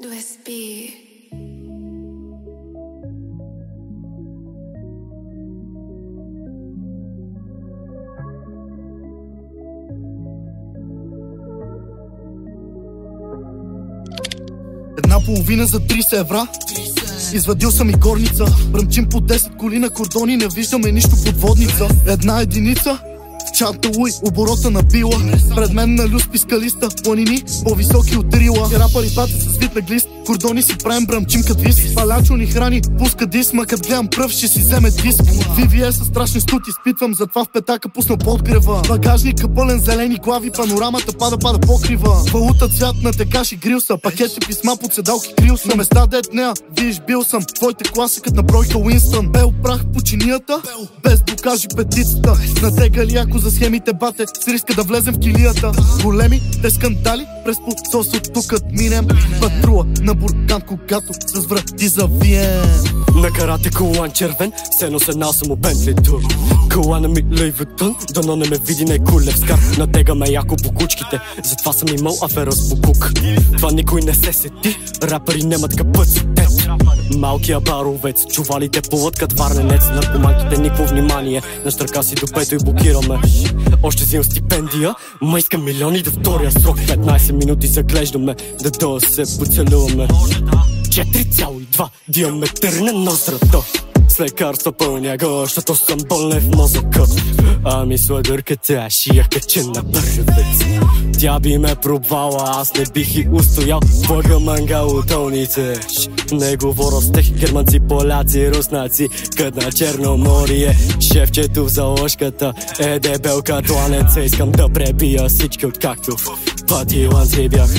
USB. Една половина за 30 евра. Извадил съм и горница. Бръмчим по 10 коли на кордони. Не виждаме нищо подводница. Една единица в чанта луй, оборота на била. Пред мен на люс пискалиста. Планини по-високи от рила. Рапъри бата с вид на глист. Кордони си правим, бръмчим кът вис. Палячо ни храни, пуска дис. Ма кът гледам пръв, ще си вземе диск. VVS са страшни стути, изпитвам. Затова в петака пусна подгрева. Багажника пълен зелени глави. Панорамата пада покрива. Валута цвят на текаш и грил са. Пакети писма под седалки крил са. На места дет нея, виж бил съм. Твоите класикът на бройка Уинстън. Бел прах по чинията, без покажи петицата. Натегали ако за схемите бате, с риска да влезем в килията. Големи те скандали, през подсос от тукът минем. Патрула на Бурган, когато с врати завием. На карате колан червен, сено се насам у Бентли тур. Колана ми Луи Вутон, дано не ме види не кулев скар. Натегаме яко по кучките, затова съм имал афера с букук. Това никой не се сети, рапъри немат капацитет. Малкия баровец, чувалите плуват кът варненец. Наркоманките никво внимание, на щърка си до пето и блокираме. Още взимам стипендия, ма искам милиони до втория срок. 15 минути заглеждаме, да се поцелуваме. 4,2 диаметър на ноздрата. С лекарства пълня го, защото съм болен в мозъка. Ами сладърката шия качен на първец. Тя би ме пробвала, аз не бих и устоял. Плъга мангалотолните. Не говоря с тех германци, поляци, руснаци. Кът на Черноморие, шефчето в заложката е дебел като анеца. Искам да пребия всички откакто в пъти ланци бях.